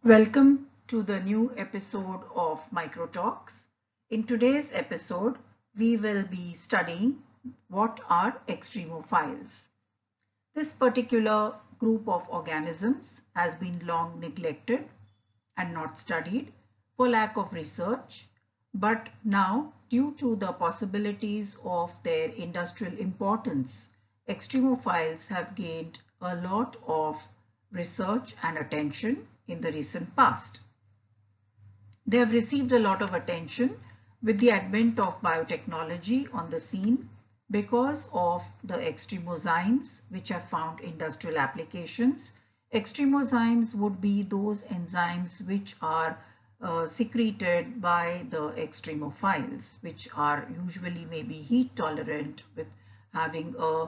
Welcome to the new episode of Micro Talks. In today's episode, we will be studying what are extremophiles. This particular group of organisms has been long neglected and not studied for lack of research, but now, due to the possibilities of their industrial importance, extremophiles have gained a lot of research and attention in the recent past. They have received a lot of attention with the advent of biotechnology on the scene because of the extremozymes which have found industrial applications. Extremozymes would be those enzymes which are secreted by the extremophiles, which are usually maybe heat tolerant with having a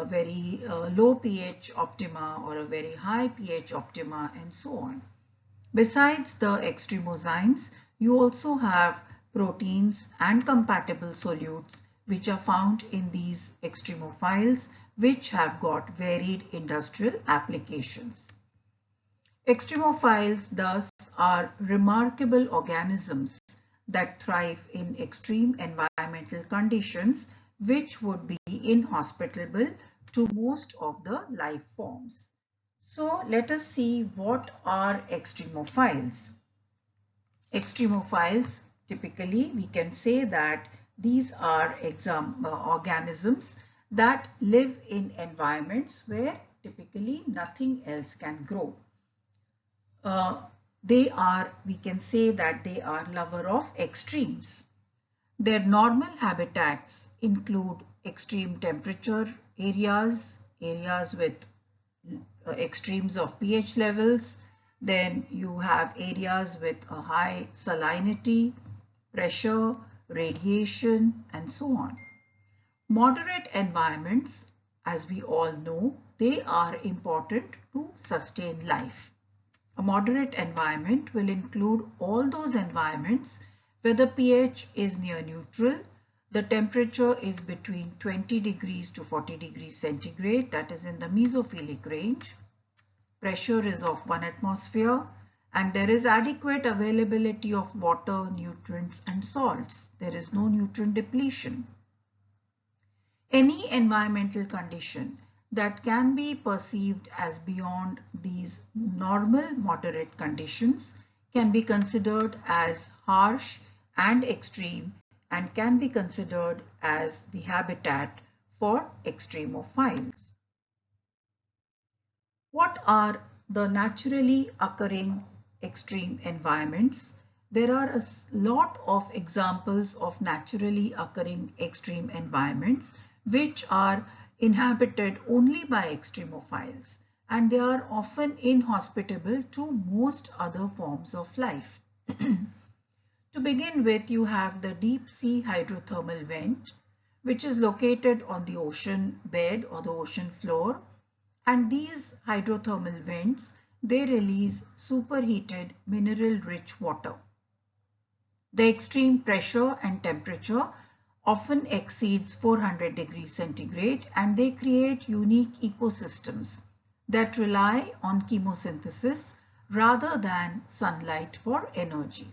very low pH optima or a very high pH optima and so on. Besides the extremozymes, you also have proteins and compatible solutes which are found in these extremophiles which have got varied industrial applications. Extremophiles thus are remarkable organisms that thrive in extreme environmental conditions which would be inhospitable to most of the life forms. So let us see what are extremophiles. Extremophiles, typically we can say that these are organisms that live in environments where typically nothing else can grow. We can say that they are lover of extremes. Their normal habitats include extreme temperature areas, areas with extremes of pH levels. Then you have areas with a high salinity, pressure, radiation, and so on. Moderate environments, as we all know, they are important to sustain life. A moderate environment will include all those environments where the pH is near neutral, the temperature is between 20 degrees to 40 degrees centigrade, that is in the mesophilic range. Pressure is of 1 atmosphere and there is adequate availability of water, nutrients and salts. There is no nutrient depletion. Any environmental condition that can be perceived as beyond these normal moderate conditions can be considered as harsh and extreme and can be considered as the habitat for extremophiles. What are the naturally occurring extreme environments? There are a lot of examples of naturally occurring extreme environments which are inhabited only by extremophiles, and they are often inhospitable to most other forms of life. To begin with, you have the deep sea hydrothermal vent, which is located on the ocean bed or the ocean floor. And these hydrothermal vents, they release superheated mineral-rich water. The extreme pressure and temperature often exceeds 400 degrees centigrade and they create unique ecosystems that rely on chemosynthesis rather than sunlight for energy.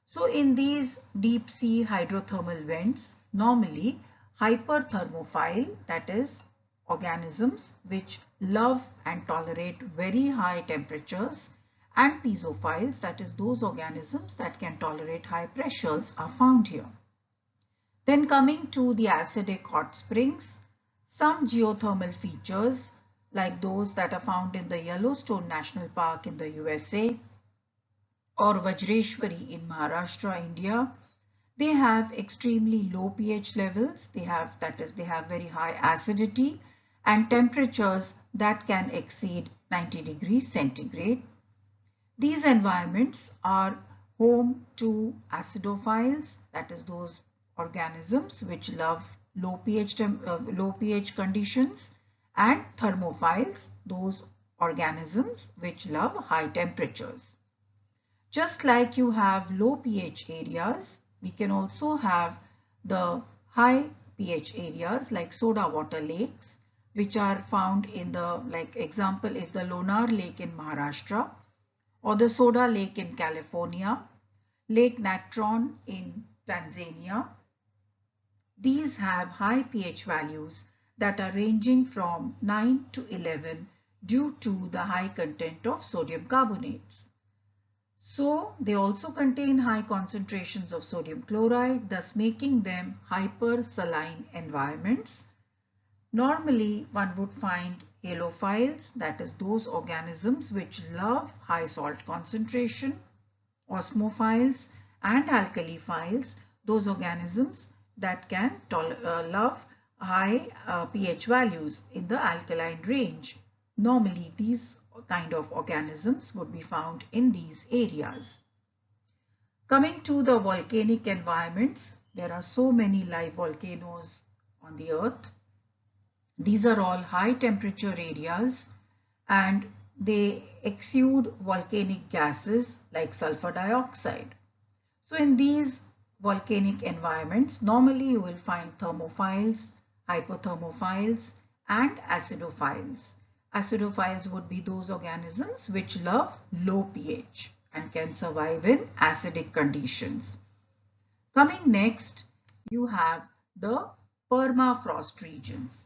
So in these deep sea hydrothermal vents, normally hyperthermophile, that is organisms which love and tolerate very high temperatures, and piezophiles, that is those organisms that can tolerate high pressures, are found here. Then coming to the acidic hot springs, some geothermal features like those that are found in the Yellowstone National Park in the USA or Vajreshwari in Maharashtra, India, they have extremely low pH levels. They have very high acidity and temperatures that can exceed 90 degrees centigrade. These environments are home to acidophiles, that is those organisms which love low pH conditions, and thermophiles, those organisms which love high temperatures. Just like you have low pH areas, we can also have the high pH areas like soda water lakes, which are found in the, like example is the Lonar Lake in Maharashtra, or the Soda Lake in California, Lake Natron in Tanzania. These have high pH values that are ranging from 9 to 11 due to the high content of sodium carbonates. So they also contain high concentrations of sodium chloride, thus making them hypersaline environments. Normally, one would find halophiles, that is those organisms which love high salt concentration, osmophiles, and alkaliphiles, those organisms that can love high pH values in the alkaline range. Normally, these kind of organisms would be found in these areas. Coming to the volcanic environments, there are so many live volcanoes on the earth. These are all high temperature areas and they exude volcanic gases like sulfur dioxide. So in these volcanic environments, normally you will find thermophiles, hypothermophiles, and acidophiles. Acidophiles would be those organisms which love low pH and can survive in acidic conditions. Coming next, you have the permafrost regions.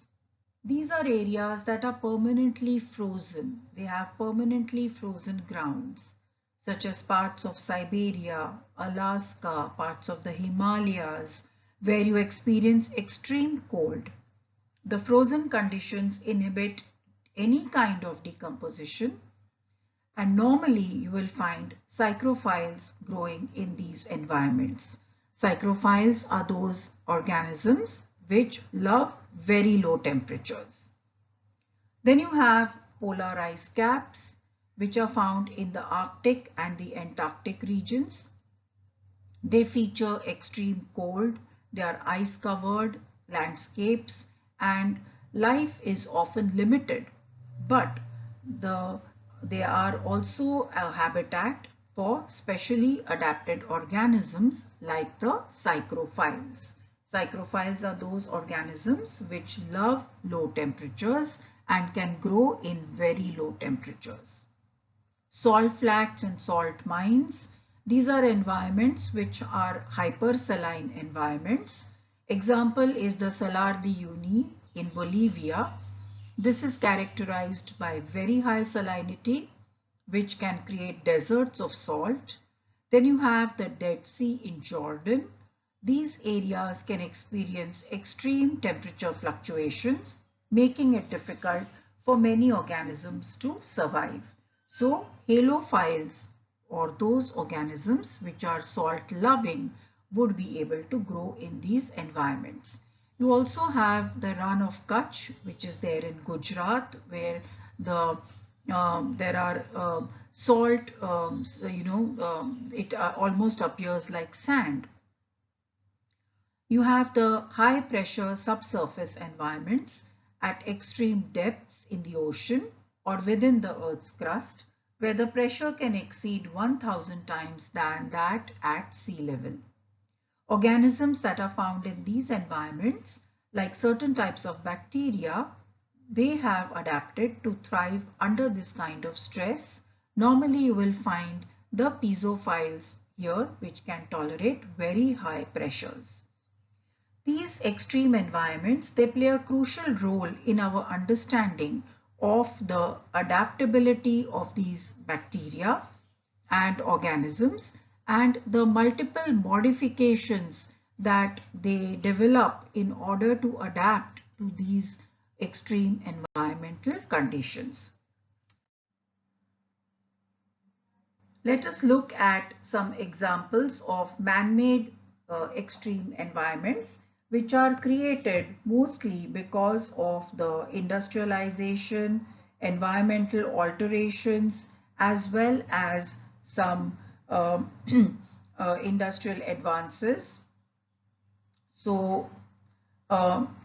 These are areas that are permanently frozen. They have permanently frozen grounds, such as parts of Siberia, Alaska, parts of the Himalayas, where you experience extreme cold. The frozen conditions inhibit any kind of decomposition, and normally you will find psychrophiles growing in these environments. Psychrophiles are those organisms which love very low temperatures. Then you have polar ice caps, which are found in the Arctic and the Antarctic regions. They feature extreme cold, they are ice covered landscapes, and life is often limited, but they are also a habitat for specially adapted organisms like the psychrophiles. Psychrophiles are those organisms which love low temperatures and can grow in very low temperatures. Salt flats and salt mines, these are environments which are hypersaline environments. Example is the Salar de Uyuni in Bolivia. This is characterized by very high salinity, which can create deserts of salt. Then you have the Dead Sea in Jordan. These areas can experience extreme temperature fluctuations, making it difficult for many organisms to survive. So, halophiles, or those organisms which are salt loving, would be able to grow in these environments. You also have the Rann of Kutch, which is there in Gujarat, where there are salt, it almost appears like sand. You have the high pressure subsurface environments at extreme depths in the ocean or within the Earth's crust, where the pressure can exceed 1000 times than that at sea level. Organisms that are found in these environments, like certain types of bacteria, they have adapted to thrive under this kind of stress. Normally you will find the piezophiles here, which can tolerate very high pressures. These extreme environments, they play a crucial role in our understanding of the adaptability of these bacteria and organisms and the multiple modifications that they develop in order to adapt to these extreme environmental conditions. Let us look at some examples of man-made extreme environments which are created mostly because of the industrialization, environmental alterations, as well as some industrial advances. So, cold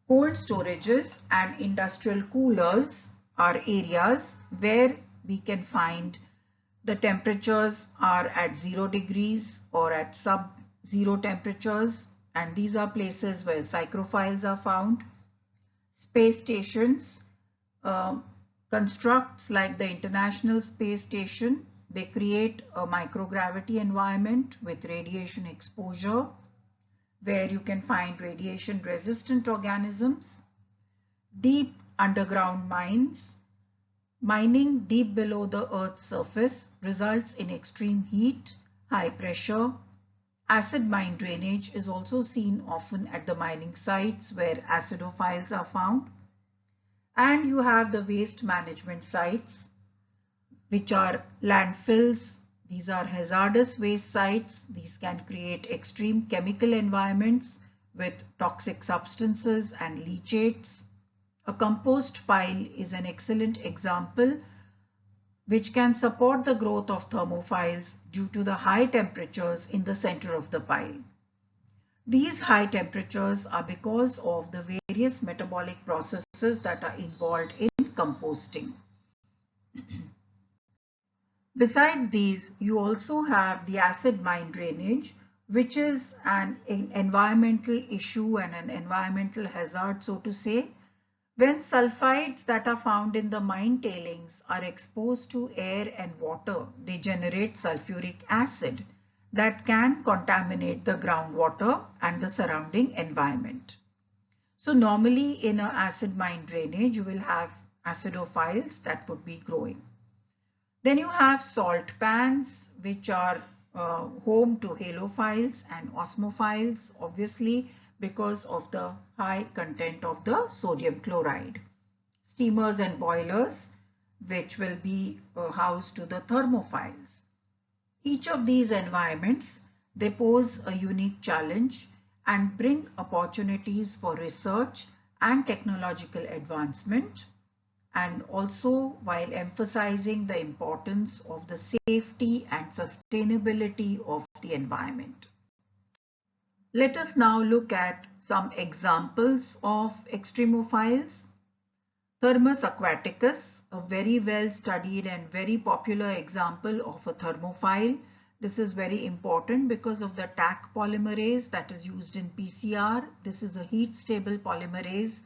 storages and industrial coolers are areas where we can find the temperatures are at 0 degrees or at sub-zero temperatures, and these are places where psychrophiles are found. Space stations, Constructs like the International Space Station, they create a microgravity environment with radiation exposure where you can find radiation resistant organisms. Deep underground mines. Mining deep below the Earth's surface results in extreme heat, high pressure. Acid mine drainage is also seen often at the mining sites where acidophiles are found. And you have the waste management sites, which are landfills. These are hazardous waste sites. These can create extreme chemical environments with toxic substances and leachates. A compost pile is an excellent example which can support the growth of thermophiles due to the high temperatures in the center of the pile. These high temperatures are because of the various metabolic processes that are involved in composting. Besides these, you also have the acid mine drainage, which is an environmental issue and an environmental hazard, so to say. When sulfides that are found in the mine tailings are exposed to air and water, they generate sulfuric acid that can contaminate the groundwater and the surrounding environment. So normally in an acid mine drainage, you will have acidophiles that would be growing. Then you have salt pans, which are home to halophiles and osmophiles, obviously because of the high content of the sodium chloride. Steamers and boilers, which will be housed to the thermophiles. Each of these environments, they pose a unique challenge and bring opportunities for research and technological advancement, and also while emphasizing the importance of the safety and sustainability of the environment. Let us now look at some examples of extremophiles. Thermus aquaticus, a very well studied and very popular example of a thermophile. This is very important because of the Taq polymerase that is used in PCR. This is a heat stable polymerase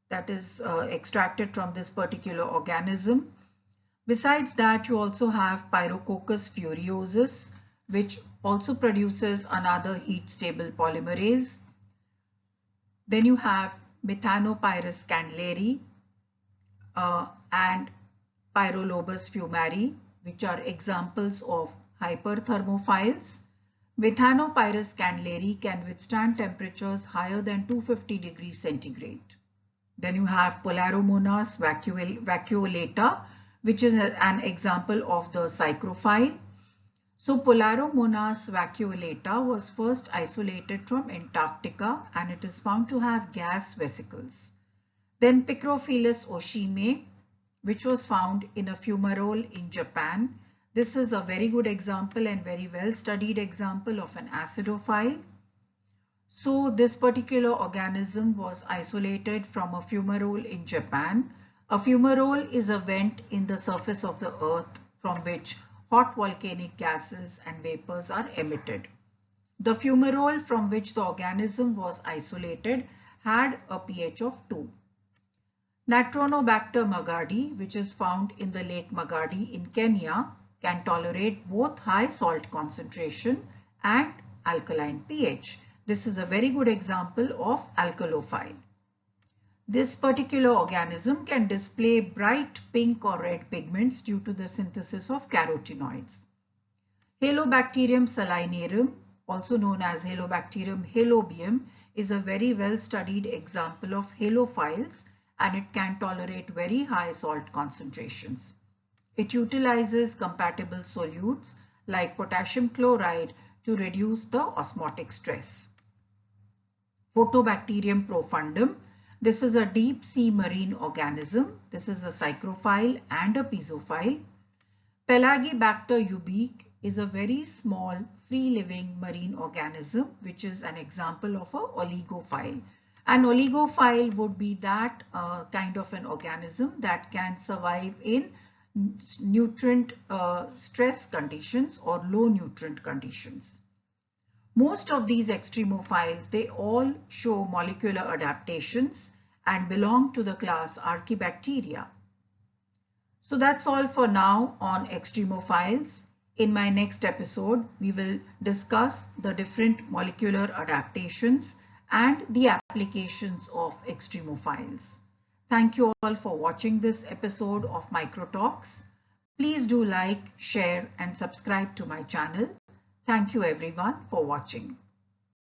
that is extracted from this particular organism. Besides that, you also have Pyrococcus furiosus, which also produces another heat stable polymerase. Then you have Methanopyrus candleri and Pyrolobus fumari, which are examples of hyperthermophiles. Methanopyrus candleri can withstand temperatures higher than 250 degrees centigrade. Then you have Polaromonas vacuolata, which is an example of the psychrophile. So Polaromonas vacuolata was first isolated from Antarctica and it is found to have gas vesicles. Then Picrophilus oshime, which was found in a fumarole in Japan. This is a very good example and very well studied example of an acidophile. So this particular organism was isolated from a fumarole in Japan. A fumarole is a vent in the surface of the earth from which hot volcanic gases and vapors are emitted. The fumarole from which the organism was isolated had a pH of 2. Natronobacter magadi, which is found in the Lake Magadi in Kenya, can tolerate both high salt concentration and alkaline pH. This is a very good example of alkalophile. This particular organism can display bright pink or red pigments due to the synthesis of carotenoids. Halobacterium salinarum, also known as Halobacterium halobium, is a very well studied example of halophiles and it can tolerate very high salt concentrations. It utilizes compatible solutes like potassium chloride to reduce the osmotic stress. Photobacterium profundum. This is a deep sea marine organism. This is a psychrophile and a piezophile. Pelagibacter ubique is a very small free-living marine organism which is an example of an oligophile. An oligophile would be that kind of an organism that can survive in nutrient stress conditions or low nutrient conditions. Most of these extremophiles, they all show molecular adaptations and belong to the class Archaebacteria. So that's all for now on Extremophiles. In my next episode, we will discuss the different molecular adaptations and the applications of extremophiles. Thank you all for watching this episode of Microtalks. Please do like, share and subscribe to my channel. Thank you everyone for watching.